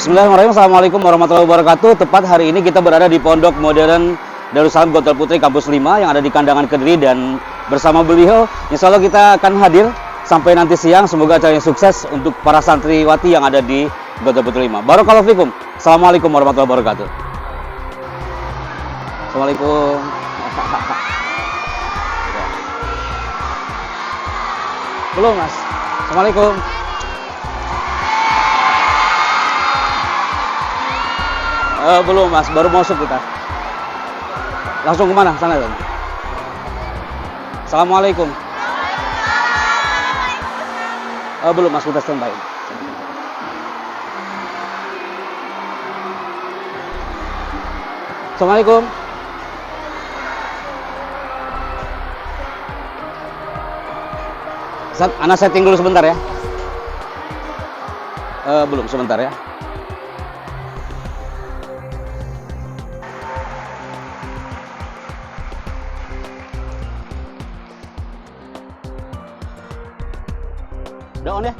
Bismillahirrahmanirrahim. Assalamualaikum warahmatullahi wabarakatuh. Tepat hari ini kita berada di Pondok Modern Darussalam Gontal Putri Kampus 5 yang ada di Kandangan Kediri, dan bersama beliau insya Allah kita akan hadir sampai nanti siang. Semoga acaranya sukses untuk para santriwati yang ada di Gontal Putri 5. Barakallahu fikum. Assalamualaikum warahmatullahi wabarakatuh. Assalamualaikum. Belum, Mas. Assalamualaikum. Belum, Mas, baru masuk kita. Langsung kemana? Sana kan? Assalamualaikum. Belum, Mas, kita standby. Assalamualaikum. Ana setting dulu sebentar ya. Belum, sebentar ya. Udah on ya?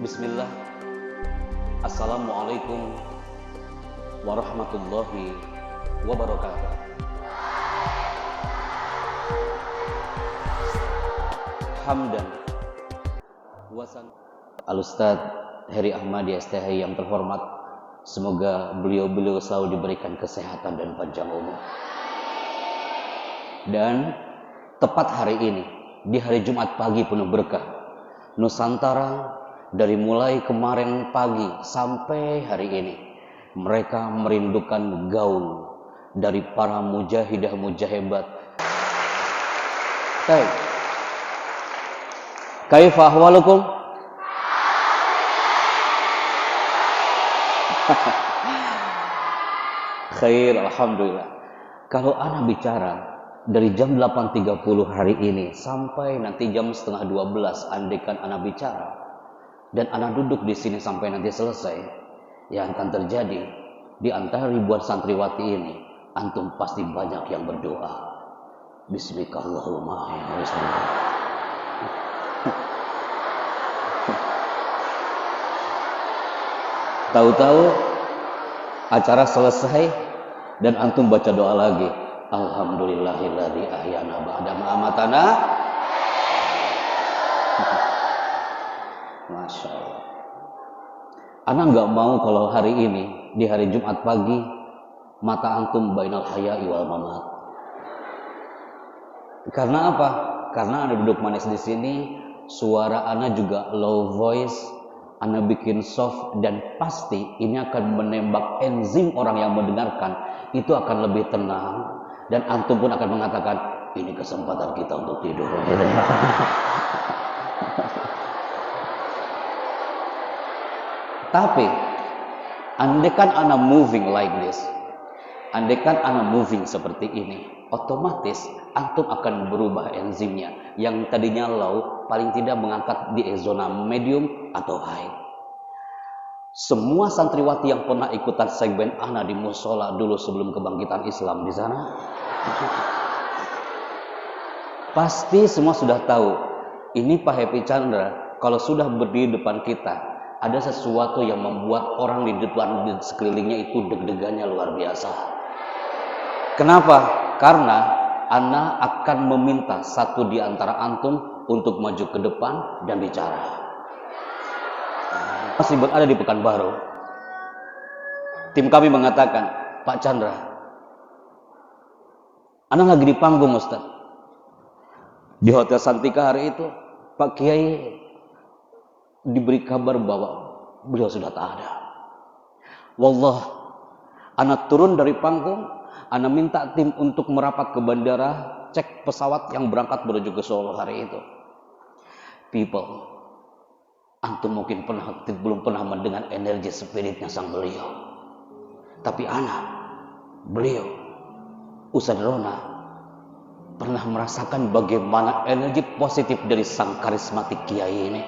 Bismillah. Assalamualaikum warahmatullahi wabarakatuh. Hamdan wasan Al-Ustaz Heri Ahmadi STHI yang terhormat, semoga beliau selalu diberikan kesehatan dan panjang umur. Dan tepat hari ini, di hari Jumat pagi penuh berkah, Nusantara dari mulai kemarin pagi sampai hari ini, mereka merindukan gaul dari para mujahidah mujahibat. Kaifa ahwalukum? Khair, alhamdulillah. Kalau ana bicara dari jam 8.30 hari ini sampai nanti jam setengah 12, andaikan ana bicara dan ana duduk di sini sampai nanti selesai, yang akan terjadi di antara ribuan santriwati ini, antum pasti banyak yang berdoa. Bismillahirrahmanirrahim. Tahu-tahu acara selesai dan antum baca doa lagi. Alhamdulillahilladzi ahyana ba'da ma amatana. Masya Allah. Ana nggak mau kalau hari ini di hari Jumat pagi mata antum bainal haya'i wal mamat. Karena apa? Karena ana duduk manis di sini, suara ana juga low voice. Ana bikin soft, dan pasti ini akan menembak enzim orang yang mendengarkan, itu akan lebih tenang, dan antum pun akan mengatakan ini kesempatan kita untuk tidur. Tapi andaikan ana moving like this, andaikan ana moving seperti ini, otomatis antum akan berubah enzimnya yang tadinya low, paling tidak mengangkat di zona medium atau high. Semua santriwati yang pernah ikutan segmen ana di musola dulu sebelum kebangkitan Islam di sana, pasti semua sudah tahu ini Pak Happy Chandra kalau sudah berdiri depan kita, ada sesuatu yang membuat orang di depan di sekelilingnya itu deg-degannya luar biasa. Kenapa? Karena ana akan meminta satu di antara antum untuk maju ke depan dan bicara. Masih berada di Pekanbaru. Tim kami mengatakan, Pak Chandra, ana lagi di panggung, Ustaz. Di Hotel Santika hari itu, Pak Kiai diberi kabar bahwa beliau sudah tak ada. Wallah, ana turun dari panggung, ana minta tim untuk merapat ke bandara, cek pesawat yang berangkat menuju ke Solo hari itu. People, antum mungkin belum pernah mendengar energi spiritnya sang beliau. Tapi beliau, Ustaz Rona, pernah merasakan bagaimana energi positif dari sang karismatik kiai ini.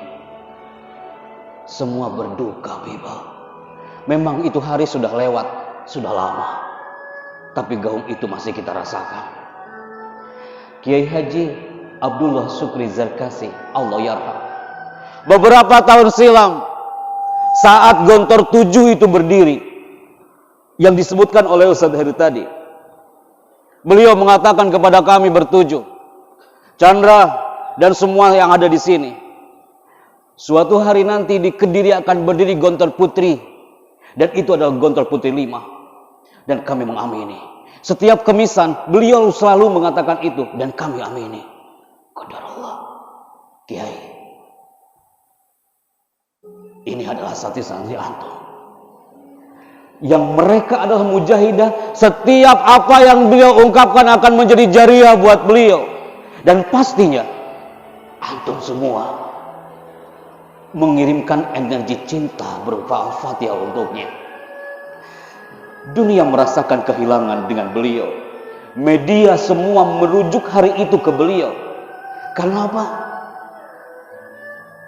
semua berduka, people. Memang itu hari sudah lewat, sudah lama. Tapi gaung itu masih kita rasakan. Kiai Haji Abdullah Syukri Zarkasi, Allah yarham. Beberapa tahun silam, saat Gontor 7 itu berdiri, yang disebutkan oleh Ustadz Heri tadi, beliau mengatakan kepada kami bertujuh, Chandra dan semua yang ada di sini, suatu hari nanti di Kediri akan berdiri Gontor Putri, dan itu adalah Gontor Putri 5, dan kami mengamini. Setiap kemisan beliau selalu mengatakan itu, dan kami amini. Qadarullah. Kiai, ini adalah santri-santri antum yang mereka adalah mujahidah. Setiap apa yang beliau ungkapkan akan menjadi jariah buat beliau, dan pastinya antum semua mengirimkan energi cinta berupa Al-Fatihah untuknya. Dunia merasakan kehilangan dengan beliau. Media semua merujuk hari itu ke beliau. Karena apa?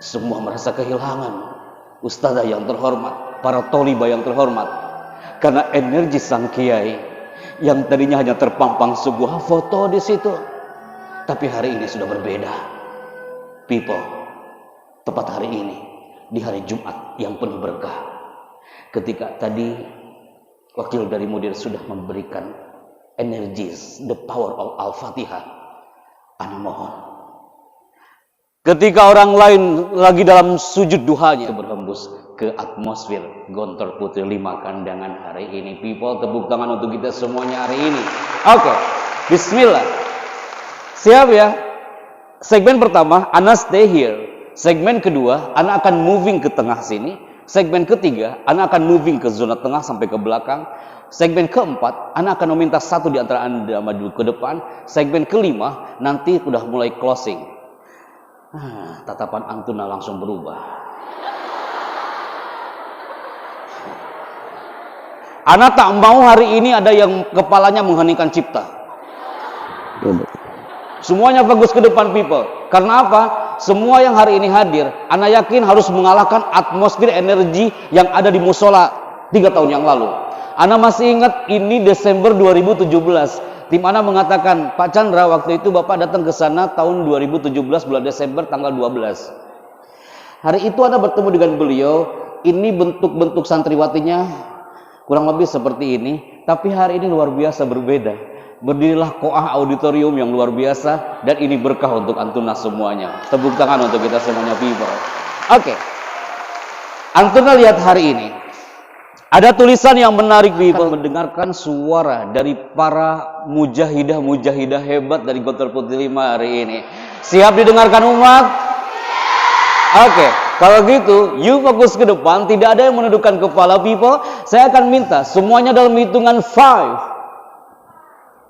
Semua merasa kehilangan ustadzah yang terhormat, para tolibah yang terhormat, karena energi sang kiai yang tadinya hanya terpampang sebuah foto di situ, tapi hari ini sudah berbeda. People, tepat hari ini, di hari Jumat yang penuh berkah, ketika tadi wakil dari Mudir sudah memberikan energi, the power of Al-Fatihah, ana mohon, ketika orang lain lagi dalam sujud duhanya, berhembus ke atmosfer Gontor Putri 5 kandangan hari ini. People, tepuk tangan untuk kita semuanya hari ini. Oke, bismillah. Siap ya? Segmen pertama, Ana stay here. Segmen kedua, Ana akan moving ke tengah sini. Segmen ketiga, Ana akan moving ke zona tengah sampai ke belakang. Segmen keempat, Ana akan meminta satu di antara Anda maju ke depan. Segmen kelima, nanti udah mulai closing. Tatapan Antuna langsung berubah. Ana tak mau hari ini ada yang kepalanya mengheningkan cipta. Semuanya bagus ke depan, people. Karena apa? Semua yang hari ini hadir, Ana yakin harus mengalahkan atmosfer energi yang ada di musola 3 tahun yang lalu. Ana masih ingat ini Desember 2017. Tim Ana mengatakan, Pak Chandra, waktu itu Bapak datang ke sana tahun 2017 bulan Desember tanggal 12. Hari itu Ana bertemu dengan beliau. Ini bentuk-bentuk santriwatinya kurang lebih seperti ini, tapi hari ini luar biasa berbeda. Berdirilah Koah Auditorium yang luar biasa, dan ini berkah untuk Antuna semuanya. Tepuk tangan untuk kita semuanya, people. Oke. Antuna lihat hari ini. Ada tulisan yang menarik, people. Mendengarkan suara dari para mujahidah-mujahidah hebat dari Gontor Putri 5 hari ini. Siap didengarkan umat? Oke. Kalau gitu, you fokus ke depan, tidak ada yang menundukkan kepala, people. Saya akan minta semuanya dalam hitungan 5,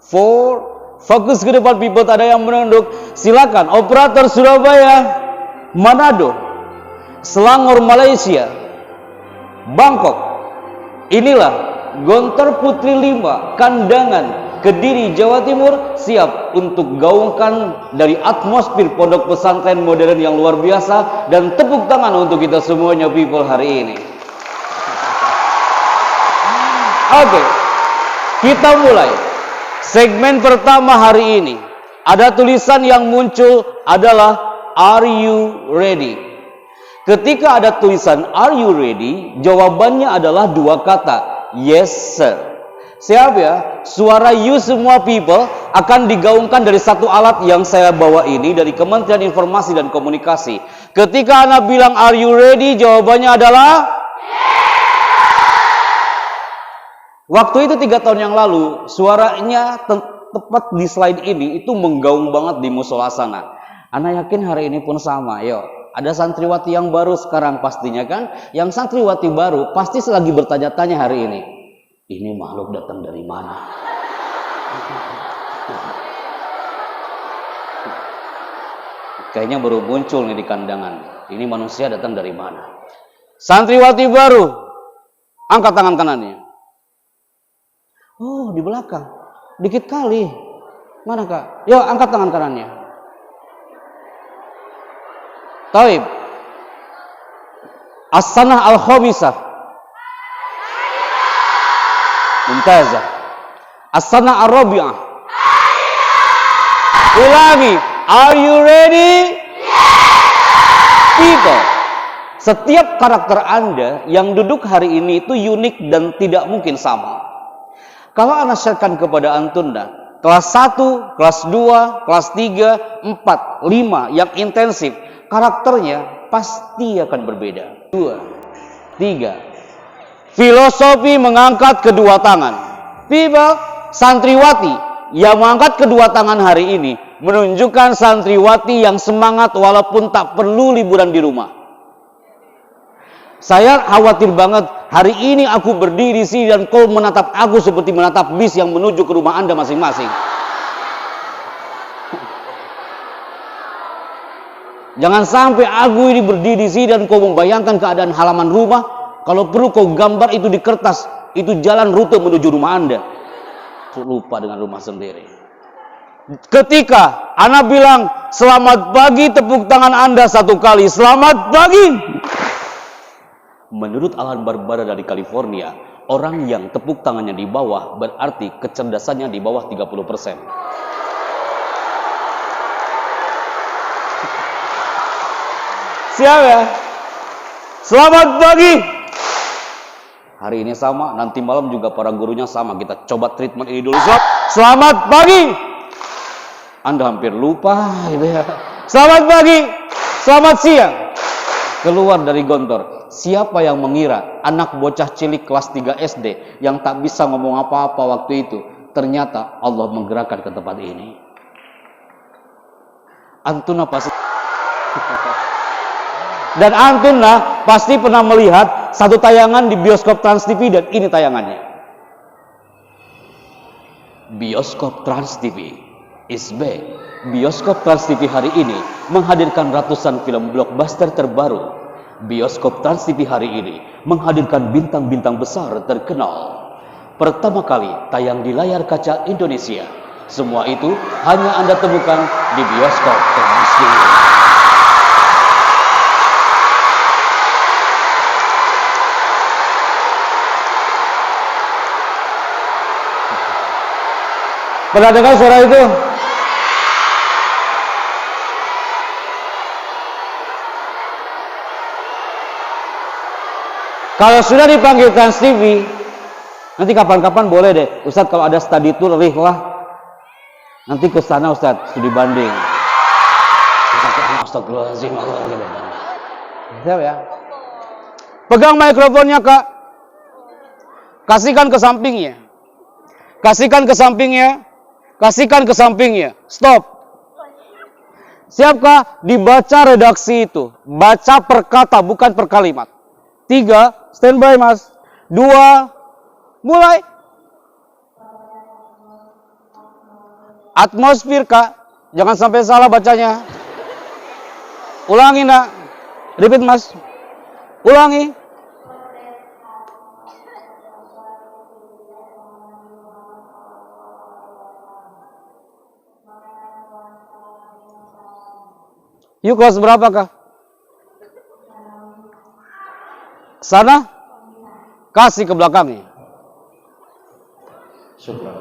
4, fokus ke depan, people. Tak ada yang menunduk. Silakan, operator Surabaya, Manado, Selangor Malaysia, Bangkok. Inilah Gontor Putri 5, kandangan Kediri, Jawa Timur, siap untuk gaungkan dari atmosfer pondok pesantren modern yang luar biasa. Dan tepuk tangan untuk kita semuanya, people, hari ini. Oke, kita mulai. Segmen pertama hari ini, ada tulisan yang muncul adalah Are you ready? Ketika ada tulisan Are you ready? Jawabannya adalah 2 kata, yes sir. Siap ya? Suara you semua, people, akan digaungkan dari satu alat yang saya bawa ini dari Kementerian Informasi dan Komunikasi. Ketika Ana bilang are you ready, jawabannya adalah waktu itu 3 tahun yang lalu, suaranya tepat di slide ini itu menggaung banget di musola sana. Ana yakin hari ini pun sama. Yo, ada santriwati yang baru sekarang pastinya kan? Yang santriwati baru pasti lagi bertanya-tanya hari ini. Ini makhluk datang dari mana? Kayaknya baru muncul nih di kandangan. Ini manusia datang dari mana? Santriwati baru, angkat tangan kanannya. Oh, di belakang. Dikit kali. Mana kak? Yo, angkat tangan kanannya. Taib. As-sanah al-khamisah. Mumtazah. As-sanah ar-rabi'ah. Ulangi. Are you ready? People, setiap karakter Anda yang duduk hari ini itu unik dan tidak mungkin sama. Kalau Anda sharekan kepada Antunda, kelas 1, kelas 2, kelas 3, 4, 5 yang intensif, karakternya pasti akan berbeda. 2, 3. Filosofi mengangkat kedua tangan. People, santriwati yang mengangkat kedua tangan hari ini menunjukkan santriwati yang semangat walaupun tak perlu liburan di rumah. Saya khawatir banget hari ini aku berdiri di sini dan kau menatap aku seperti menatap bis yang menuju ke rumah Anda masing-masing. Jangan sampai aku ini berdiri di sini dan kau membayangkan keadaan halaman rumah. Kalau perlu kau gambar itu di kertas, itu jalan rute menuju rumah Anda. Lupa dengan rumah sendiri. Ketika Ana bilang selamat pagi, tepuk tangan Anda satu kali, selamat pagi. Menurut Alan Barbara dari California, orang yang tepuk tangannya di bawah berarti kecerdasannya di bawah 30%. Siap ya? Selamat pagi. Hari ini sama, nanti malam juga para gurunya sama. Kita coba treatment ini dulu. Selamat pagi. Anda hampir lupa gitu ya. Selamat pagi, selamat siang. Keluar dari gontor. Siapa yang mengira anak bocah cilik kelas 3 SD yang tak bisa ngomong apa-apa waktu itu, ternyata Allah menggerakkan ke tempat ini. Antuna pasti dan Antuna pasti pernah melihat satu tayangan di bioskop Trans TV dan ini tayangannya. Bioskop Trans TV is back. Bioskop Trans TV hari ini menghadirkan ratusan film blockbuster terbaru. Bioskop Trans TV hari ini menghadirkan bintang-bintang besar terkenal. Pertama kali tayang di layar kaca Indonesia. Semua itu hanya Anda temukan di Bioskop Trans TV. Pernah dengar suara itu? Kalau sudah dipanggil Trans TV, nanti kapan-kapan boleh deh, Ustadz kalau ada study tour rihlah, nanti ke sana Ustadz, studi banding. Astagfirullahaladzim. Siap ya? Pegang mikrofonnya Kak, kasihkan ke sampingnya, kasihkan ke sampingnya, kasihkan ke sampingnya. Stop. Siapkah? Dibaca redaksi itu, baca per kata bukan per kalimat. 3, standby mas. 2, mulai. Atmosfer Kak, jangan sampai salah bacanya. Ulangi nak, repeat mas. Ulangi. Yuk kelas berapa Kak? Sana, kasih ke belakangnya. Syukur.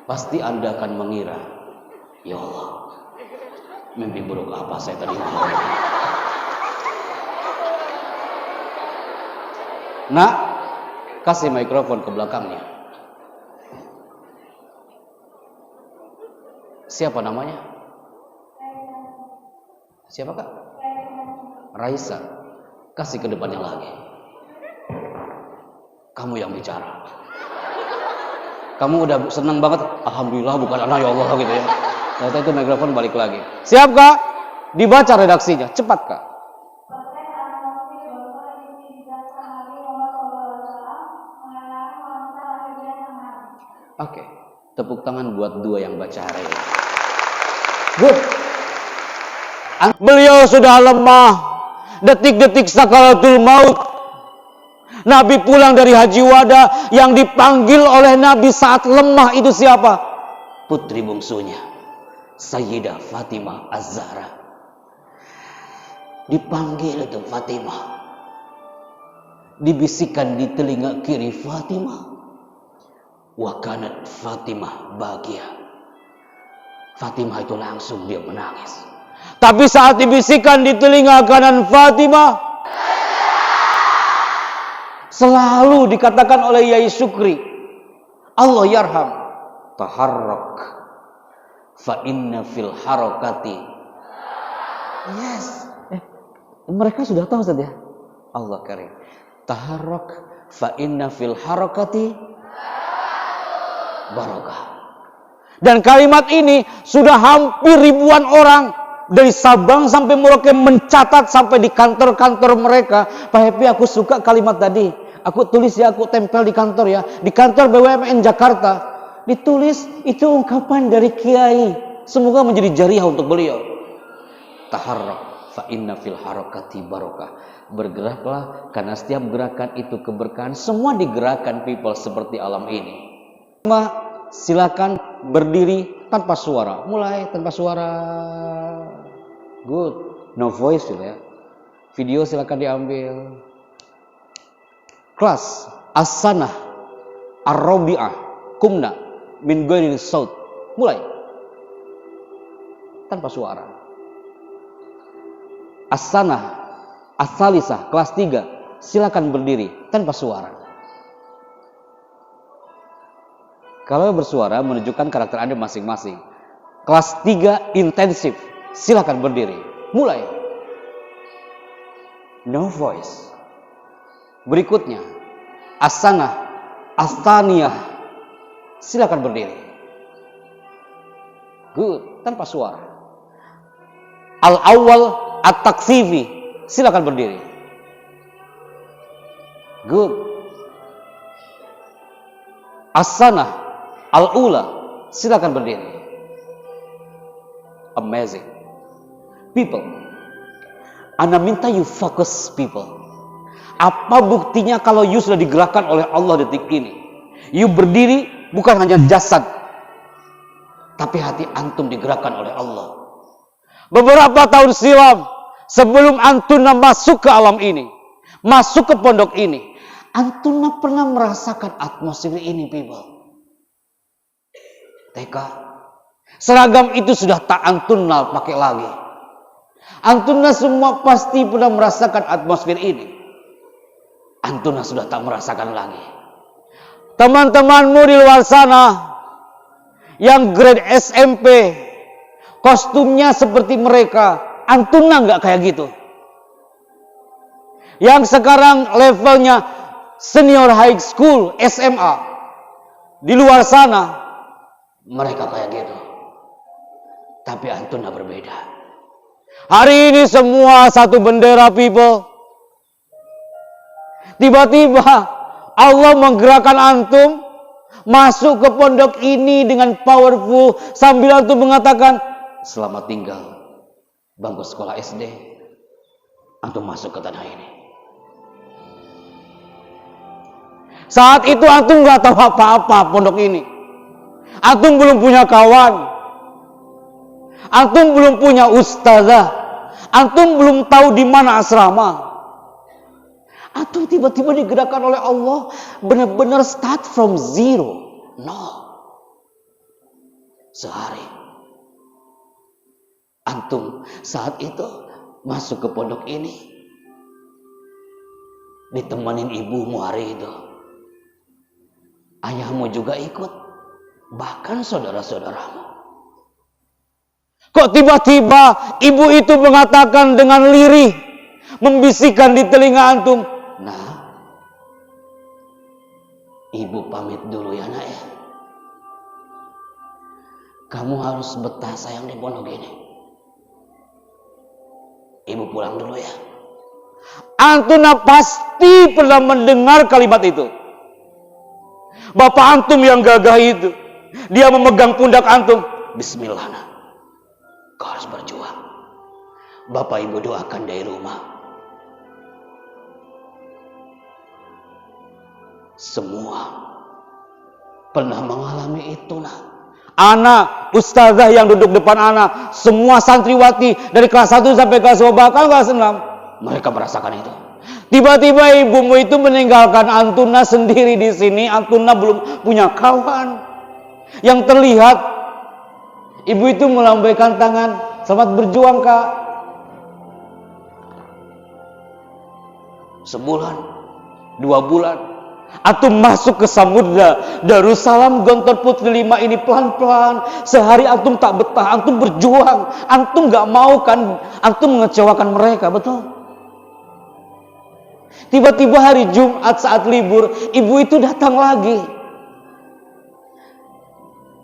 Pasti Anda akan mengira, ya Allah, mimpi buruk apa saya tadi? Nak, kasih mikrofon ke belakangnya. Siapa namanya? Siapa Kak? Raisa, kasih ke depannya lagi. Kamu yang bicara. Kamu udah senang banget, alhamdulillah bukan anak ya Allah gitu ya. Ternyata itu mikrofon balik lagi. Siap Kak? Dibaca redaksinya, cepat Kak. Oke, tepuk tangan buat dua yang baca hari ini. Good. Beliau sudah lemah. Detik-detik sakaratul maut. Nabi pulang dari Haji Wada, yang dipanggil oleh Nabi saat lemah itu siapa? Putri bungsunya, Sayyidah Fatimah Az-Zahra. Dipanggil itu Fatimah. Dibisikkan di telinga kiri Fatimah. Wa kanat Fatimah bahagia. Fatimah itu langsung dia menangis. Tapi saat dibisikkan di telinga kanan Fatimah, selalu dikatakan oleh Yai Syukri, Allah yarham, taharrak fa inna fil harakati. Yes. Mereka sudah tahu Ustaz ya. Allah karim. Taharrak fa inna fil harakati barakah. Dan kalimat ini sudah hampir ribuan orang dari Sabang sampai Merauke mencatat sampai di kantor-kantor mereka. Pak Happy, aku suka kalimat tadi. Aku tulis ya, aku tempel di kantor ya. Di kantor BUMN Jakarta ditulis itu ungkapan dari Kiai. Semoga menjadi jariah untuk beliau. Taharrak fa inna fil harakati barakah. Bergeraklah karena setiap gerakan itu keberkahan. Semua digerakkan people seperti alam ini. Silakan berdiri tanpa suara. Mulai tanpa suara. Good. No voice ya. Video silakan diambil. Kelas as-sanah ar-rabi'ah kumna min ghairi saut. Mulai. Tanpa suara. As-sanah as-salisah kelas 3. Silakan berdiri tanpa suara. Kalau bersuara menunjukkan karakter Anda masing-masing. Kelas 3 intensif. Silakan berdiri. Mulai. No voice. Berikutnya, as-sanah as-thaniyah. Silakan berdiri. Good, tanpa suara. Al-awwal at-taksifi. Silakan berdiri. Good. As-sanah al-ula. Silakan berdiri. Amazing. People, Ana minta you focus people. Apa buktinya kalau you sudah digerakkan oleh Allah detik ini? You berdiri bukan hanya jasad, tapi hati antum digerakkan oleh Allah. Beberapa tahun silam, sebelum antuna masuk ke alam ini, masuk ke pondok ini, antuna pernah merasakan atmosfer ini, people. TK, seragam itu sudah tak antuna pakai lagi. Antuna semua pasti pernah merasakan atmosfer ini. Antuna sudah tak merasakan lagi. Teman-temanmu di luar sana yang grade SMP, kostumnya seperti mereka, antuna nggak kayak gitu. Yang sekarang levelnya senior high school, SMA, di luar sana mereka kayak gitu. Tapi antuna berbeda. Hari ini semua satu bendera, people. Tiba-tiba Allah menggerakkan antum masuk ke pondok ini dengan powerful sambil antum mengatakan selamat tinggal bangku sekolah SD. Antum masuk ke tanah ini. Saat itu antum nggak tahu apa-apa pondok ini. Antum belum punya kawan. Antum belum punya ustazah. Antum belum tahu di mana asrama. Antum tiba-tiba digerakkan oleh Allah, benar-benar start from zero. No. Sehari. Antum saat itu masuk ke pondok ini, ditemanin ibumu hari itu. Ayahmu juga ikut. Bahkan saudara-saudaramu. Kok tiba-tiba ibu itu mengatakan dengan lirih, membisikkan di telinga antum, nah, ibu pamit dulu ya nak ya. Kamu harus betah sayang di pondok ini. Ibu pulang dulu ya. Antuna pasti pernah mendengar kalimat itu. Bapak antum yang gagah itu, dia memegang pundak antum. Bismillah nak, kau harus berjuang. Bapak ibu doakan dari rumah. Semua pernah mengalami itu nak. Anak, ustazah yang duduk depan anak, semua santriwati dari kelas 1 sampai kelas 2, bahkan kelas 6, mereka merasakan itu. Tiba-tiba ibumu itu meninggalkan Antuna sendiri di sini. Antuna belum punya kawan. Yang terlihat, ibu itu melambaikan tangan, selamat berjuang kak. Sebulan, 2 bulan, antum masuk ke Samudra Darussalam Gontor Putri 5 ini pelan-pelan. Sehari antum tak betah, antum berjuang, antum gak mau kan, antum mengecewakan mereka, betul? Tiba-tiba hari Jumat saat libur, ibu itu datang lagi.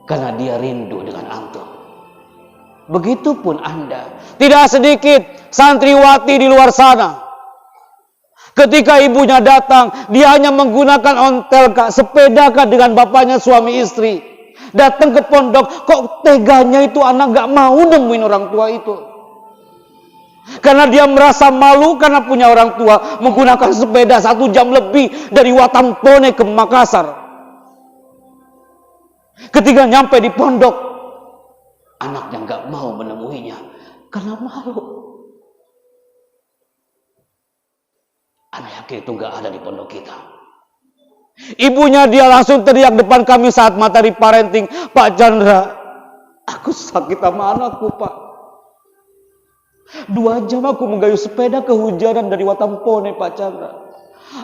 Karena dia rindu dengan antum. Begitupun Anda. Tidak sedikit santriwati di luar sana. Ketika ibunya datang, dia hanya menggunakan ontel kak, sepeda kak dengan bapaknya suami istri. Datang ke pondok, kok teganya itu anak gak mau nemuin orang tua itu. Karena dia merasa malu karena punya orang tua menggunakan sepeda 1 jam lebih dari Watampone ke Makassar. Ketika nyampe di pondok, anaknya gak mau menemuinya karena malu. Anak yakin itu gak ada di pondok kita. Ibunya dia langsung teriak depan kami saat materi parenting, Pak Chandra, aku sakit sama anakku Pak. 2 jam aku menggayuh sepeda kehujanan dari Watampone Pak Chandra.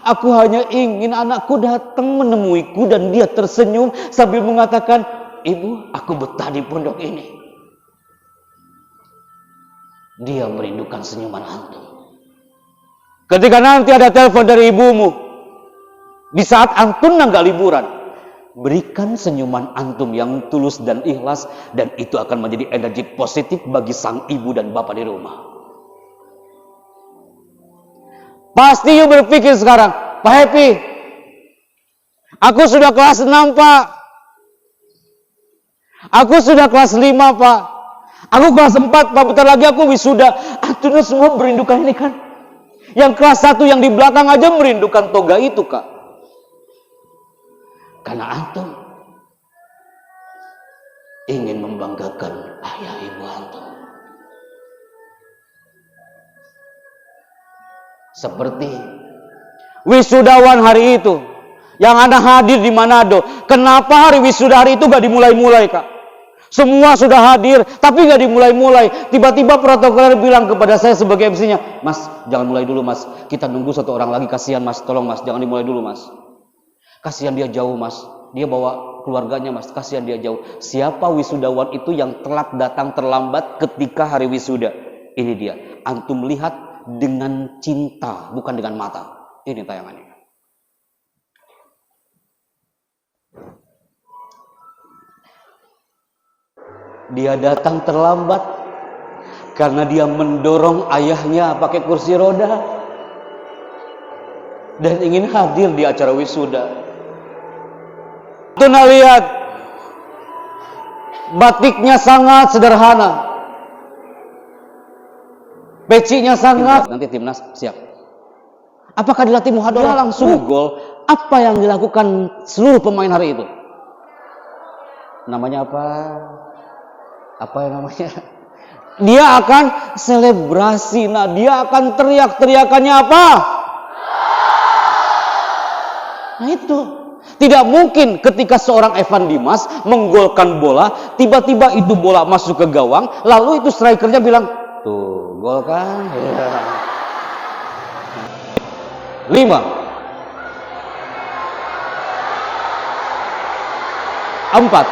Aku hanya ingin anakku datang menemuiku dan dia tersenyum sambil mengatakan, Ibu, aku betah di pondok ini. Dia merindukan senyuman antum. Ketika nanti ada telepon dari ibumu, di saat antum nggak liburan, berikan senyuman antum yang tulus dan ikhlas, dan itu akan menjadi energi positif bagi sang ibu dan bapak di rumah. Pasti you berpikir sekarang, Pak Happy, aku sudah kelas 6 Pak, aku sudah kelas 5 Pak, aku kelas 4 Pak, bentar lagi aku wisuda. Antum semua merindukan ini kan? Yang kelas 1 yang di belakang aja merindukan toga itu kak. Karena antum ingin membanggakan ayah ibu antum. Seperti wisudawan hari itu yang Anda hadir di Manado. Kenapa hari wisuda hari itu gak dimulai-mulai kak? Semua sudah hadir tapi gak dimulai-mulai. Tiba-tiba protokoler bilang kepada saya sebagai MC-nya, Mas jangan mulai dulu mas, kita nunggu 1 orang lagi, kasihan mas, tolong mas, jangan dimulai dulu mas. Kasihan dia jauh mas, dia bawa keluarganya mas, kasihan dia jauh. Siapa wisudawan itu yang telat datang terlambat ketika hari wisuda? Ini dia, antum lihat dengan cinta, bukan dengan mata. Ini tayangannya. Dia datang terlambat karena dia mendorong ayahnya pakai kursi roda dan ingin hadir di acara wisuda. Tuna lihat, batiknya sangat sederhana, pecinya sangat. Nanti timnas siap. Apakah dilatih muhadharah langsung gol? Apa yang dilakukan seluruh pemain hari itu? Namanya apa? Apa yang namanya? Dia akan selebrasi. Nah, dia akan teriak-teriakannya apa? Nah itu. Tidak mungkin ketika seorang Evan Dimas menggolkan bola, tiba-tiba itu bola masuk ke gawang, lalu itu strikernya bilang, tuh, gol kan? 5. Empat.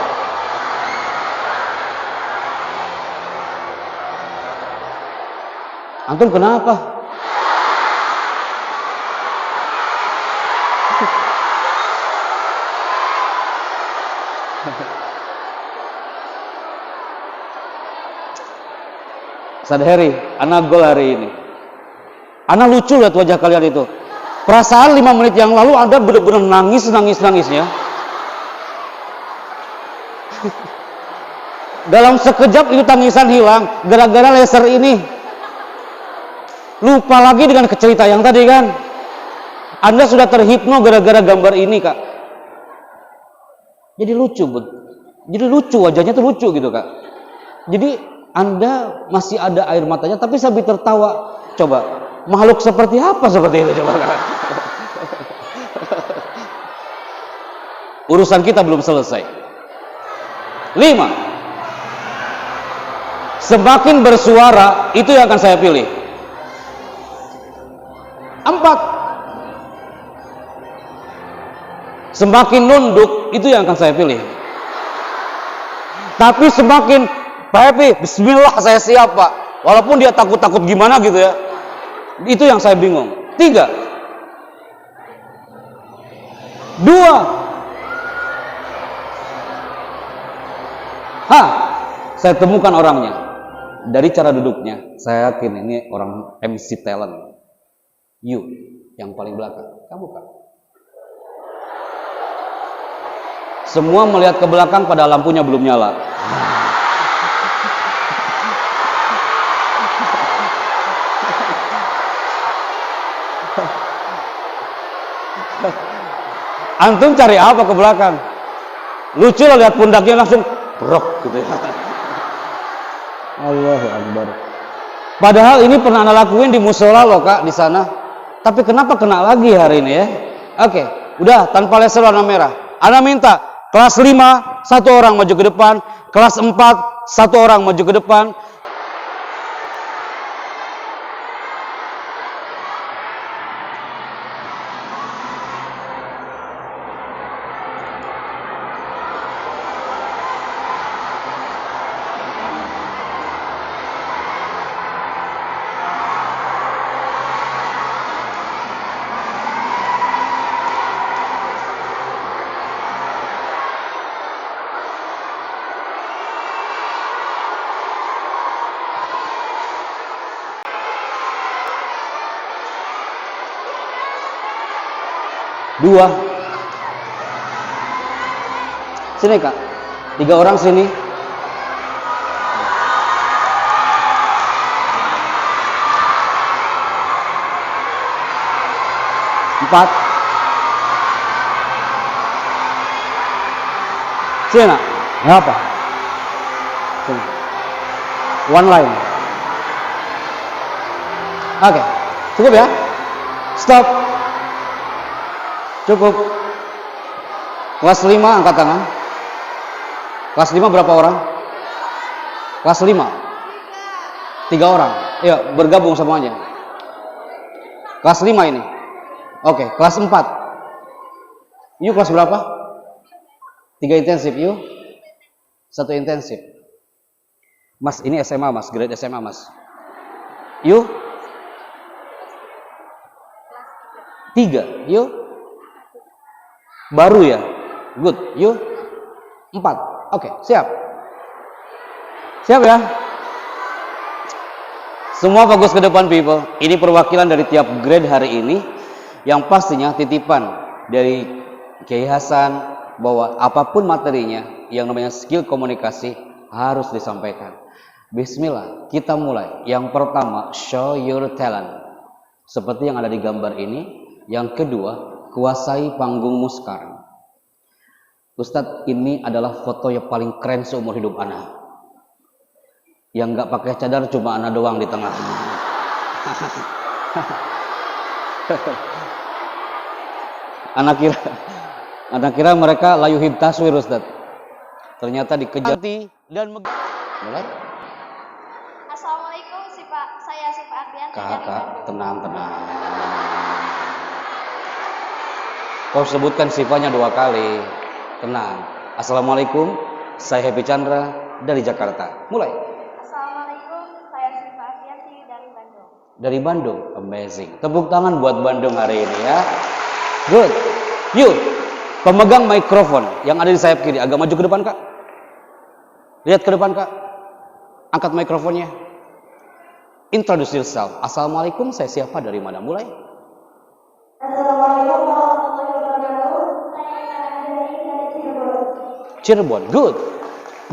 Antum kenapa? Sadheri, anak gol hari ini. Anak lucu lihat wajah kalian itu. Perasaan 5 menit yang lalu Anda benar-benar nangisnya. Dalam sekejap itu tangisan hilang gara-gara laser ini. Lupa lagi dengan cerita yang tadi kan. Anda sudah terhipno gara-gara gambar ini kak. Jadi lucu wajahnya tuh lucu gitu kak. Jadi Anda masih ada air matanya tapi sambil tertawa. Coba Makhluk seperti apa seperti itu coba kan? Urusan kita belum selesai. 5. Semakin bersuara itu yang akan saya pilih. 4. Semakin nunduk itu yang akan saya pilih. Tapi semakin Pak Happy, bismillah saya siap Pak. Walaupun dia takut-takut gimana gitu ya. Itu yang saya bingung. 3. 2. Saya temukan orangnya. Dari cara duduknya, saya yakin ini orang MC talent. You, yang paling belakang. Kamu Kak. Semua melihat ke belakang pada lampunya belum nyala. Antum cari apa ke belakang? Lucu lah lihat pundaknya langsung brok gitu ya. Allahu Akbar. Padahal ini pernah Anda lakuin di musola loh Kak di sana. Tapi kenapa kena lagi hari ini ya? Oke, udah tanpa laser warna merah. Anda minta kelas 5 satu orang maju ke depan, kelas 4 satu orang maju ke depan. Dua. Sini Kak. 3 orang sini. 4. Sini nak. Nggak apa. Sini. One line. Oke. Cukup ya. Stop. Cukup. Kelas 5 angkat tangan. Kelas 5 berapa orang? Kelas 5 3 orang. Ya bergabung semuanya. Kelas 5 ini. Oke, kelas 4. You kelas berapa? 3 intensif, you 1 intensif. Mas, ini SMA mas, grade SMA mas. You 3, you baru ya? Good. You 4. Oke, siap. Siap ya? Semua fokus ke depan people. Ini perwakilan dari tiap grade hari ini. Yang pastinya titipan dari Kiai Hasan bahwa apapun materinya yang namanya skill komunikasi harus disampaikan. Bismillah, kita mulai. Yang pertama, show your talent. Seperti yang ada di gambar ini. Yang kedua, kuasai panggungmu sekarang. Ustadz, ini adalah foto yang paling keren seumur hidup ana. Yang nggak pakai cadar cuma ana doang di tengah. Anak kira mereka layuhib taswir Ustadz. Ternyata dikejar dan mulai. Assalamualaikum saya Siva Ardian. Kakak, tenang. Kau sebutkan sifanya 2 kali. Tenang. Assalamualaikum, saya Happy Chandra dari Jakarta. Mulai. Assalamualaikum, saya Siva Ardian dari Bandung. Dari Bandung, amazing. Tepuk tangan buat Bandung hari ini ya. Good. You, pemegang mikrofon yang ada di sayap kiri, agak maju ke depan Kak. Lihat ke depan Kak. Angkat mikrofonnya. Introduce yourself. Assalamualaikum, saya siapa dari mana? Mulai. Assalamualaikum warahmatullahi wabarakatuh. Saya dari Cirebon. Cirebon, good.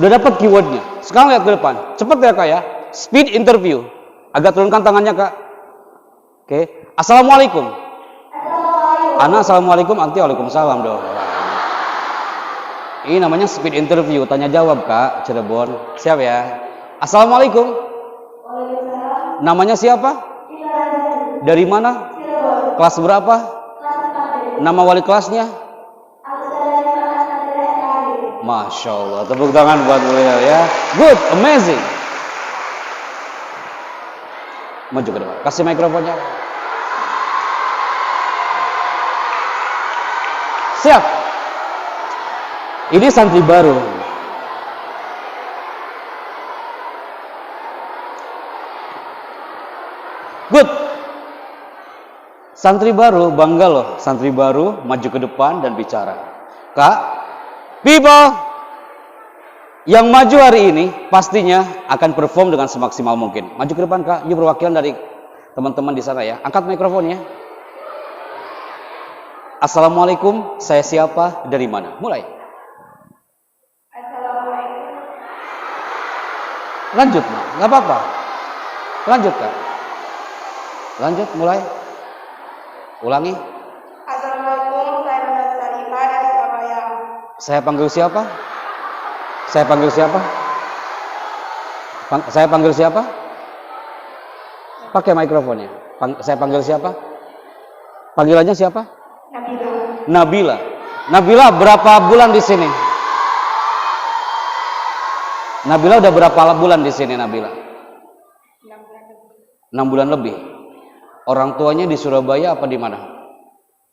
Udah dapat keywordnya. Sekarang lihat ke depan. Cepat ya Kak ya. Speed interview. Agak turunkan tangannya Kak. Oke. Assalamualaikum. Ana assalamualaikum, anti waalaikumsalam dong. Ini namanya speed interview, tanya jawab Kak, Cirebon. Siap ya? Assalamualaikum. Waalaikumsalam. Namanya siapa? Dari mana? Cirebon. Kelas berapa? Kelas 4 Nama wali kelasnya? Masya Allah, tepuk tangan buat beliau ya. Good, amazing. Maju ke depan, kasih mikrofonnya. Siap. Ini santri baru. Good. Santri baru, bangga loh. Santri baru maju ke depan dan bicara. Kak, people yang maju hari ini pastinya akan perform dengan semaksimal mungkin. Maju ke depan, Kak. Yuk, perwakilan dari teman-teman di sana ya. Angkat mikrofonnya. Assalamualaikum, saya siapa, dari mana? Mulai. Assalamualaikum. Lanjut, nggak apa-apa. Lanjut, Kak. Lanjut, mulai. Ulangi. Assalamualaikum, saya Nanda Sarifah dari Surabaya. Saya panggil siapa? Saya panggil siapa? Saya panggil siapa? Pakai mikrofonnya. Saya panggil siapa? Panggilannya siapa? Nabila. Nabila. Nabila berapa bulan di sini? Nabila udah berapa bulan di sini, Nabila? 6 bulan lebih. Orang tuanya di Surabaya apa di mana?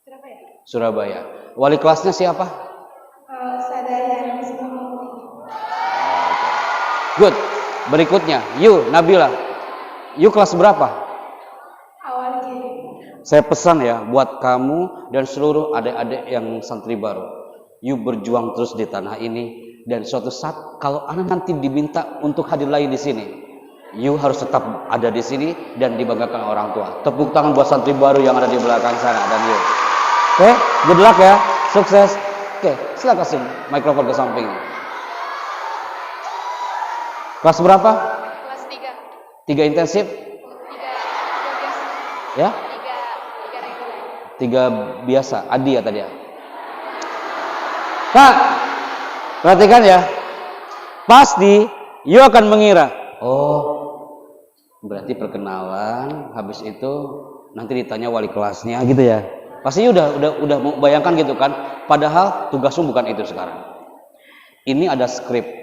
Surabaya. Surabaya. Wali kelasnya siapa? Sadaya Bismillahirrahmanirrahim. Good. Berikutnya, you Nabila. You kelas berapa? Awal G. Saya pesan ya buat kamu dan seluruh adik-adik yang santri baru. You berjuang terus di tanah ini dan suatu saat kalau anak nanti diminta untuk hadir lagi di sini, you harus tetap ada di sini dan dibanggakan orang tua. Tepuk tangan buat santri baru yang ada di belakang sana dan you. Oke, good luck ya, sukses. Oke, silakan kasih mikrofon ke samping. Kelas berapa? Kelas 3. 3 intensif? 3 biasa. Ya? 3 reguler. 3 biasa. Adi ya tadi ya. Kak, perhatikan ya. Pasti you akan mengira, oh, berarti perkenalan, habis itu nanti ditanya wali kelasnya gitu ya. Pasti udah mau bayangkan gitu kan. Padahal tugasmu bukan itu sekarang. Ini ada skrip.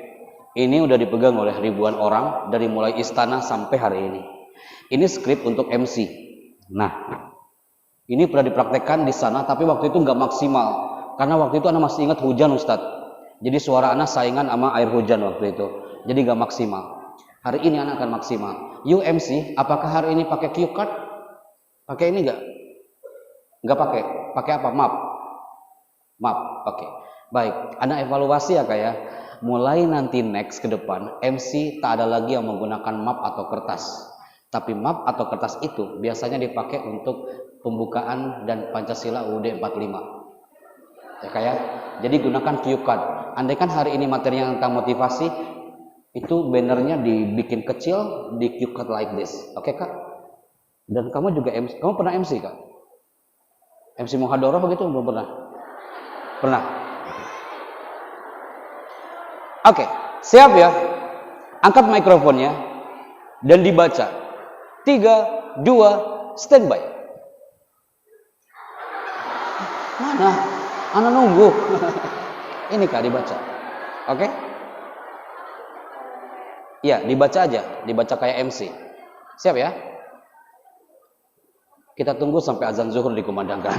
Ini udah dipegang oleh ribuan orang dari mulai istana sampai hari ini. Ini skrip untuk MC. Nah, ini pernah dipraktekkan di sana, tapi waktu itu nggak maksimal. Karena waktu itu anak masih ingat hujan, Ustadz. Jadi suara anak saingan sama air hujan waktu itu. Jadi nggak maksimal. Hari ini anak akan maksimal. You MC, apakah hari ini pakai cue card? Pakai ini nggak? Nggak pakai. Pakai apa? Map. Map. Oke. Baik. Anak evaluasi ya Kak ya. Mulai nanti next ke depan, MC tak ada lagi yang menggunakan map atau kertas. Tapi map atau kertas itu biasanya dipakai untuk pembukaan dan Pancasila UUD 45. Ya Kak ya. Jadi gunakan cue card. Andaikan hari ini materinya tentang motivasi, itu bannernya dibikin kecil, di cue card like this. Oke Kak? Dan kamu juga MC. Kamu pernah MC Kak? MC Muhadharah begitu belum pernah? Pernah? Oke, siap ya? Angkat mikrofonnya dan dibaca. 3, 2, standby. Mana? Anak nunggu. Ini Kak dibaca. Oke? Iya, dibaca aja. Dibaca kayak MC. Siap ya? Kita tunggu sampai azan zuhur dikumandangkan.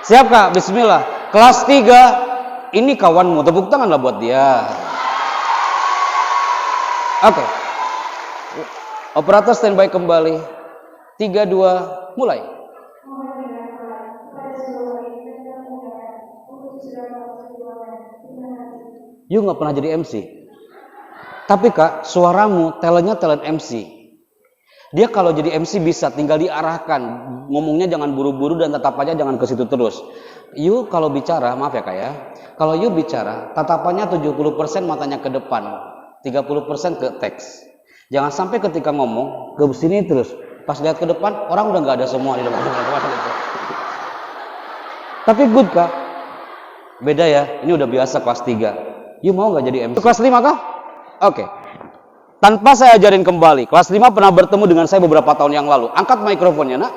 Siap Kak? Bismillah. Kelas 3. Ini kawanmu. Tepuk tanganlah buat dia. Oke. Operator standby kembali. 3, 2, mulai. You nggak pernah jadi MC. Tapi Kak, suaramu, talentnya talent MC. Dia kalau jadi MC bisa tinggal diarahkan. Ngomongnya jangan buru-buru dan tatapannya jangan ke situ terus. You kalau bicara, maaf ya Kak ya. Kalau you bicara, tatapannya 70% matanya ke depan, 30% ke teks. Jangan sampai ketika ngomong ke sini terus. Pas lihat ke depan, orang udah nggak ada semua di depan. Tapi good Kak. Beda ya. Ini udah biasa kelas 3. You mau nggak jadi MC? Kelas 5 kah? Oke. Tanpa saya ajarin kembali, kelas 5 pernah bertemu dengan saya beberapa tahun yang lalu. Angkat mikrofonnya, nak.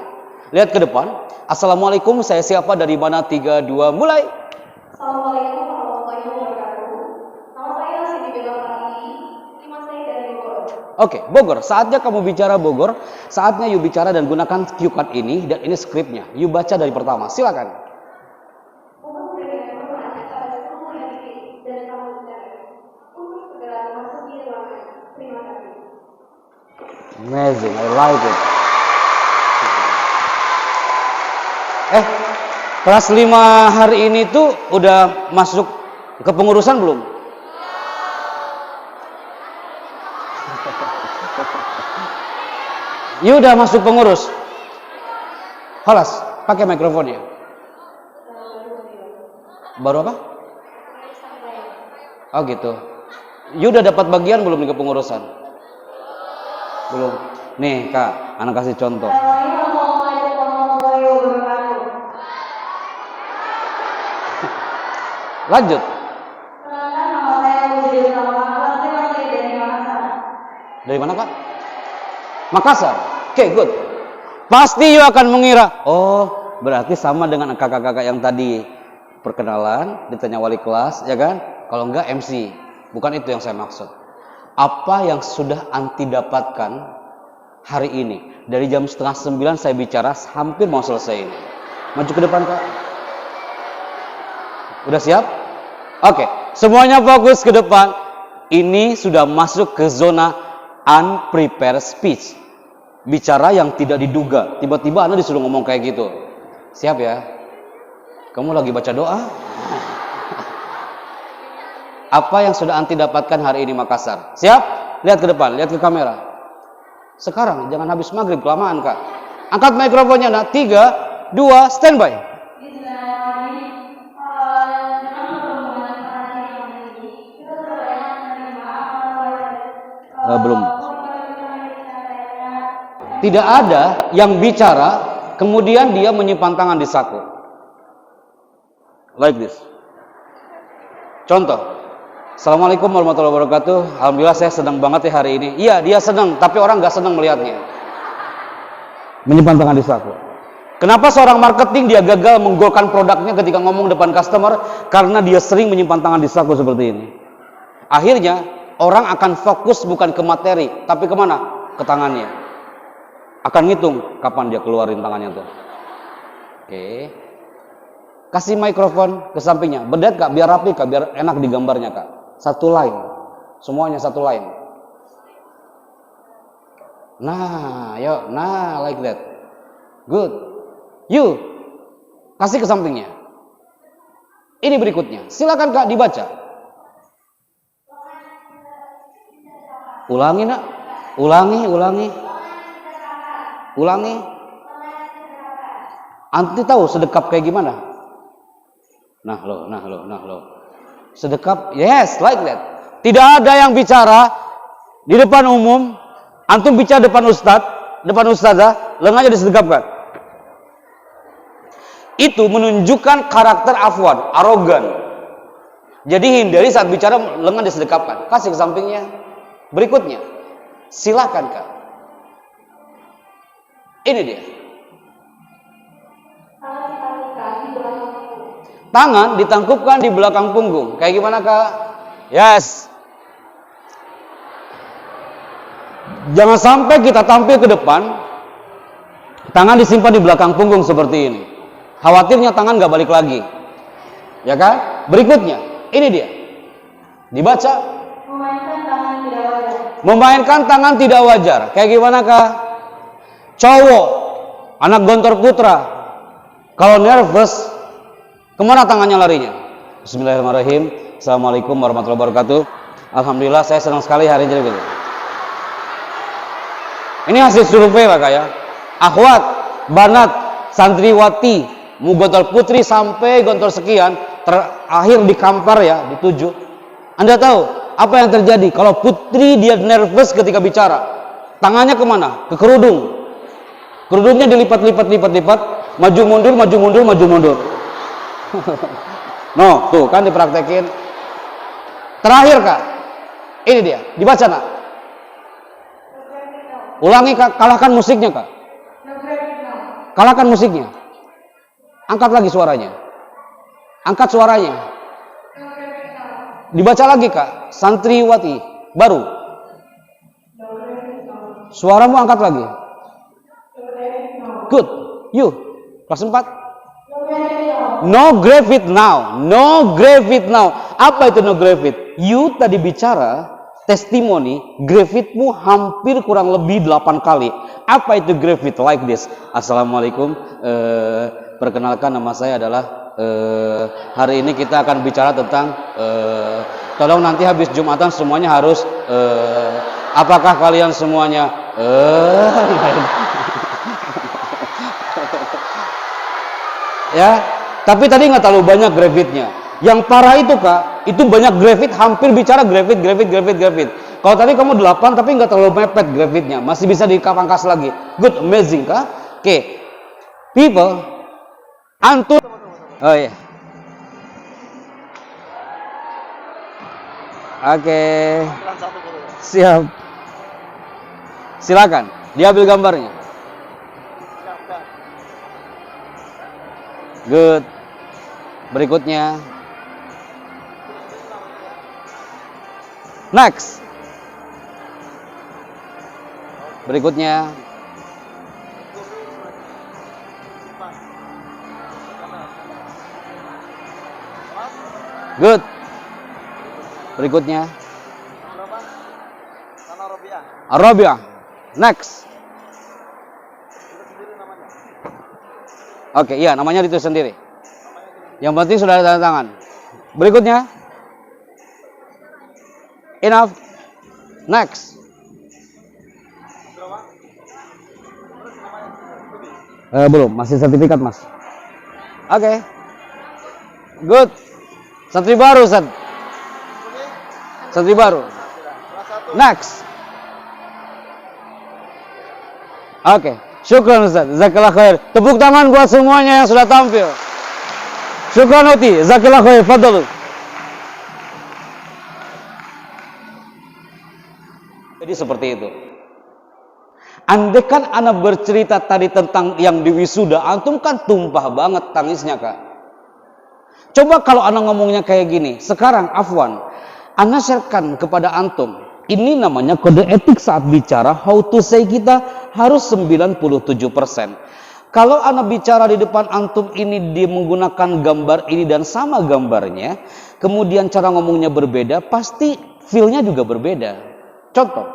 Lihat ke depan. Assalamualaikum, saya siapa, dari mana? 3, 2, mulai. Assalamualaikum warahmatullahi wabarakatuh. Nama saya Siti Bella Fatih. Nama saya dari Bogor. Oke, Bogor. Saatnya kamu bicara Bogor. Saatnya you bicara dan gunakan cue card ini. Dan ini skripnya. You baca dari pertama. Silakan. Untuk memberikan informasi pada seluruh yang didik dan kamu sekalian untuk segera memasuki ruangan. Terima kasih. Amazing, I like it. Kelas 5 hari ini tuh udah masuk ke pengurusan belum? You udah masuk pengurus? Halas, pakai mikrofonnya. Baru apa? Oh gitu. You udah dapat bagian belum di kepengurusan? Belum. Nih Kak, anak kasih contoh. Assalamualaikum warahmatullahi wabarakatuh. Lanjut. Perkenalkan, nama saya Budi Sulaiman. Saya masih dari Makassar. Dari mana Kak? Makassar. Oke, good. Pasti you akan mengira, oh berarti sama dengan kakak-kakak yang tadi perkenalan, ditanya wali kelas, ya kan? Kalau enggak MC. Bukan itu yang saya maksud. Apa yang sudah anti dapatkan hari ini? Dari jam 8:30 saya bicara, hampir mau selesai ini. Maju ke depan Kak. Udah siap? Oke, semuanya fokus ke depan. Ini sudah masuk ke zona unprepared speech. Bicara yang tidak diduga. Tiba-tiba Anda disuruh ngomong kayak gitu. Siap ya? Kamu lagi baca doa? Apa yang sudah anti dapatkan hari ini Makassar? Siap? Lihat ke depan, lihat ke kamera. Sekarang, jangan habis maghrib, kelamaan Kak. Angkat mikrofonnya, nak. 3, 2, standby. Belum. Tidak ada yang bicara kemudian dia menyimpan tangan di saku. Like this. Contoh. Assalamualaikum warahmatullahi wabarakatuh. Alhamdulillah saya senang banget ya hari ini. Iya, dia senang, tapi orang nggak senang melihatnya. Menyimpan tangan di saku. Kenapa seorang marketing dia gagal menggolkan produknya ketika ngomong depan customer? Karena dia sering menyimpan tangan di saku seperti ini. Akhirnya orang akan fokus bukan ke materi, tapi kemana? Ke tangannya. Akan ngitung kapan dia keluarin tangannya tuh. Oke. Kasih mikrofon ke sampingnya. Berdet Kak, biar rapi Kak, biar enak digambarnya Kak. Satu line. Semuanya satu line. Nah, yuk. Nah, like that. Good. You. Kasih ke sampingnya. Ini berikutnya. Silakan Kak dibaca. Ulangi nak. Ulangi. Anti tahu sedekap kayak gimana? Nah lo. Sedekap, yes, like that. Tidak ada yang bicara di depan umum. Antum bicara depan ustazah, lengannya disedekapkan. Itu menunjukkan karakter afwan, arogan. Jadi hindari saat bicara lengan disedekapkan. Kasih ke sampingnya. Berikutnya, silakan Kak. Ini dia. Tangan ditangkupkan di belakang punggung. Kayak gimana Kak? Yes. Jangan sampai kita tampil ke depan, tangan disimpan di belakang punggung seperti ini. Khawatirnya tangan nggak balik lagi. Ya kan? Berikutnya, ini dia. Dibaca. Memainkan tangan tidak wajar. Kayak gimana Kak? Cowok, anak gontor putra, kalau nervous, kemana tangannya larinya? Bismillahirrahmanirrahim. Assalamualaikum warahmatullahi wabarakatuh. Alhamdulillah saya senang sekali hari ini. Ini hasil survei Pak ya. Akhwat, banat, santriwati, mau gontor putri sampai gontor sekian, terakhir di kampar ya, di 7. Anda tahu apa yang terjadi kalau putri dia nervous ketika bicara? Tangannya kemana? Ke kerudung. Kerudungnya dilipat-lipat, maju mundur. No, tuh kan dipraktekin. Terakhir Kak, ini dia, dibaca nak. Ulangi Kak, kalahkan musiknya Kak. Kalahkan musiknya. Angkat lagi suaranya. Angkat suaranya. Dibaca lagi Kak. Santriwati baru. Suaramu angkat lagi. Good. You. Kelas 4. No grave it now. No grave it now. Apa itu no grave it? You tadi bicara testimoni, grave it-mu hampir kurang lebih 8 kali. Apa itu grave it? Like this. Assalamualaikum. Perkenalkan nama saya adalah hari ini kita akan bicara tentang tolong nanti habis Jumatan semuanya harus apakah kalian semuanya ya, tapi tadi nggak terlalu banyak gravitnya. Yang parah itu Kak, itu banyak gravit, hampir bicara gravit. Kalau tadi kamu 8 tapi nggak terlalu mepet gravitnya, masih bisa dipangkas lagi. Good, amazing Kak. Oke, people, antum. Oh iya. Oke. Siap. Silakan, diambil gambarnya. Good. Berikutnya. Next. Berikutnya. Good. Berikutnya. Arabia. Next. Oke, iya namanya ditulis sendiri. Yang penting sudah ada tanda tangan. Berikutnya. Enough. Next. Belum, masih sertifikat Mas. Oke. Good. Santri baru, Santri baru. Next. Oke. Syukran Ustaz, jazakallah khair. Tepuk tangan buat semuanya yang sudah tampil. Syukran Uti, jazakallah khair. Fadhlu. Jadi seperti itu. Andaikan anak bercerita tadi tentang yang di wisuda, antum kan tumpah banget tangisnya Kak. Coba kalau anak ngomongnya kayak gini. Sekarang afwan, anak sharekan kepada antum. Ini namanya kode etik saat bicara. How to say kita harus 97%. Kalau anak bicara di depan antum ini dia menggunakan gambar ini dan sama gambarnya, kemudian cara ngomongnya berbeda, pasti feel-nya juga berbeda. Contoh,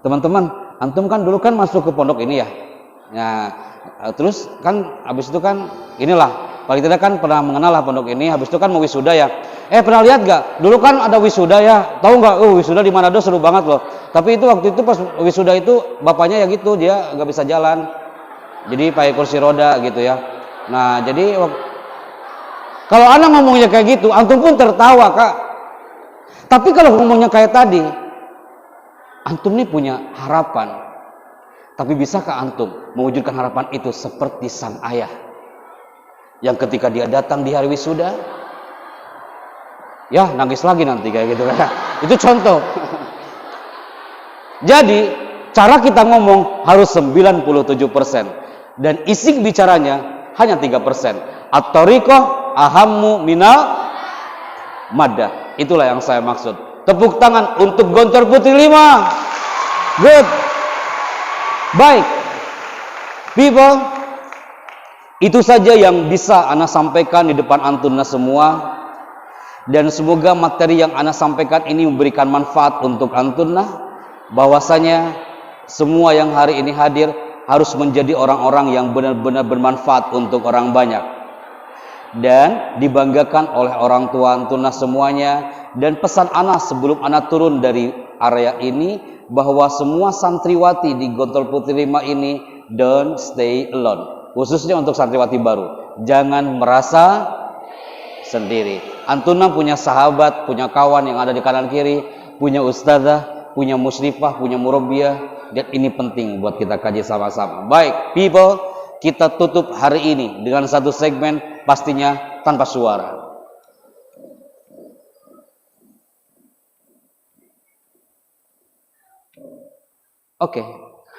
teman-teman, antum kan dulu kan masuk ke pondok ini ya. Nah, terus kan habis itu kan inilah, paling tidak kan pernah mengenal lah pondok ini, habis itu kan mau wisuda ya. Pernah lihat gak? Dulu kan ada wisuda ya, tahu nggak? Wisuda di Manado seru banget loh. Tapi itu waktu itu pas wisuda itu bapaknya ya gitu, dia nggak bisa jalan, jadi pakai kursi roda gitu ya. Nah jadi kalau anak ngomongnya kayak gitu, antum pun tertawa Kak. Tapi kalau ngomongnya kayak tadi, antum nih punya harapan. Tapi bisakah antum mewujudkan harapan itu seperti sang ayah yang ketika dia datang di hari wisuda, ya nangis lagi nanti kayak gitu kan. Itu contoh. Jadi cara kita ngomong harus 97% dan isi bicaranya hanya 3%. At-tariqah ahammu minal maddah. Itulah yang saya maksud. Tepuk tangan untuk Gontor Putri 5. Good. Baik. People, itu saja yang bisa Ana sampaikan di depan antunna semua. Dan semoga materi yang Ana sampaikan ini memberikan manfaat untuk antunna. Bahwasanya semua yang hari ini hadir harus menjadi orang-orang yang benar-benar bermanfaat untuk orang banyak. Dan dibanggakan oleh orang tua antunna semuanya. Dan pesan Ana sebelum Ana turun dari area ini, bahwa semua santriwati di Gontor Putri 5 ini don't stay alone. Khususnya untuk santriwati baru, jangan merasa sendiri. Antunna punya sahabat, punya kawan yang ada di kanan kiri, punya ustazah, punya musyrifah, punya murabbiyah, dan ini penting buat kita kaji sama-sama. Baik, people, kita tutup hari ini dengan satu segmen pastinya tanpa suara. Oke,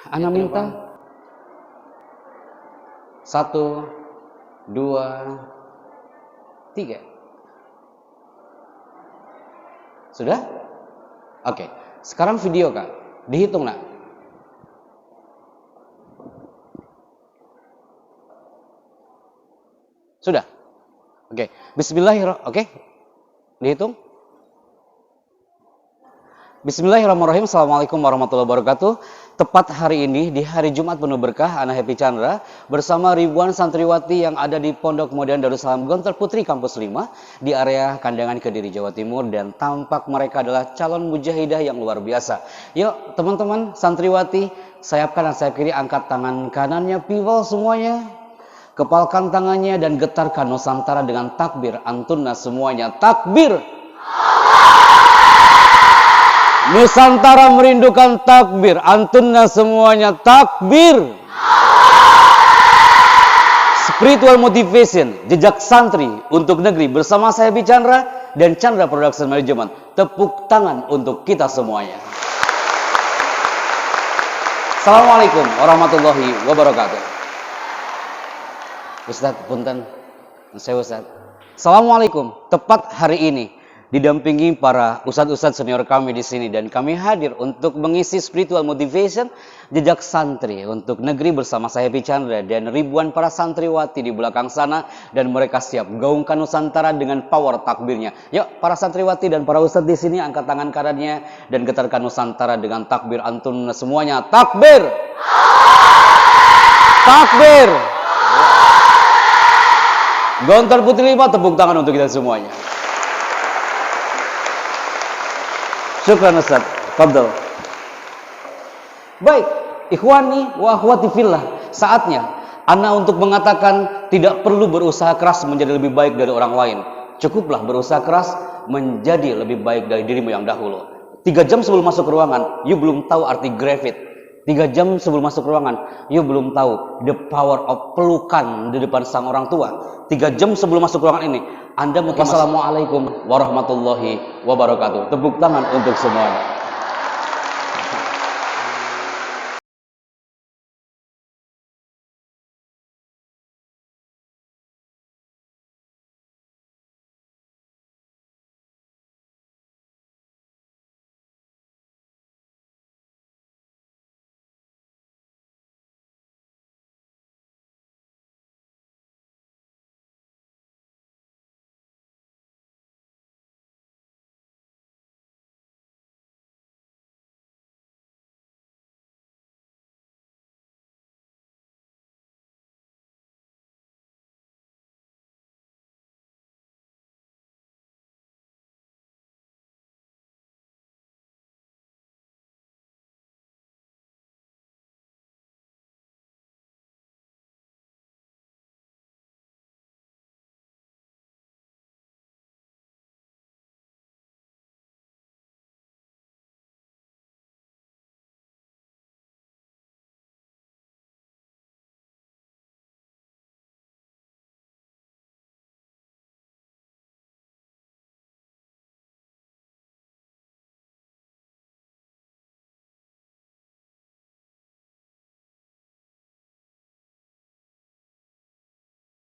Ana minta 1, 2, 3. Sudah? Oke. Sekarang video Kak. Dihitung nak. Sudah? Oke. Bismillahirrahmanirrahim. Oke. Dihitung. Bismillahirrahmanirrahim. Assalamualaikum warahmatullahi wabarakatuh. Tepat hari ini, di hari Jumat penuh berkah, Ana Happy Chandra bersama ribuan santriwati yang ada di Pondok Modern Darussalam Gontor Putri Kampus 5 di area Kandangan Kediri, Jawa Timur, dan tampak mereka adalah calon mujahidah yang luar biasa. Yuk teman-teman santriwati, sayap kanan sayap kiri, angkat tangan kanannya, piwal semuanya, kepalkan tangannya dan getarkan Nusantara dengan takbir. Antunna semuanya takbir. Nusantara merindukan takbir. Antunna semuanya takbir. Spiritual motivation, jejak santri untuk negeri bersama saya Happy Chandra dan Chandra Production Management. Tepuk tangan untuk kita semuanya. Assalamualaikum warahmatullahi wabarakatuh. Ustadz, punten, saya Ustadz. Assalamualaikum. Tepat hari ini didampingi para ustadz-ustadz senior kami di sini dan kami hadir untuk mengisi spiritual motivation jejak santri untuk negeri bersama saya Happy Chandra dan ribuan para santriwati di belakang sana, dan mereka siap gaungkan Nusantara dengan power takbirnya. Yuk para santriwati dan para ustadz di sini angkat tangan kanannya dan getarkan Nusantara dengan takbir. Antum semuanya takbir. Takbir. Gontor Putri 5, tepuk tangan untuk kita semuanya. Syukran Ustaz. Fadhal. Baik, ikhwani wa akhwati fillah, saatnya ana untuk mengatakan tidak perlu berusaha keras menjadi lebih baik dari orang lain. Cukuplah berusaha keras menjadi lebih baik dari dirimu yang dahulu. 3 jam sebelum masuk ruangan, you belum tahu arti gravity. 3 jam sebelum masuk ruangan, you belum tahu the power of pelukan di depan sang orang tua. 3 jam sebelum masuk ruangan ini, Anda mungkin Wassalamualaikum warahmatullahi wabarakatuh. Tepuk tangan untuk semuanya.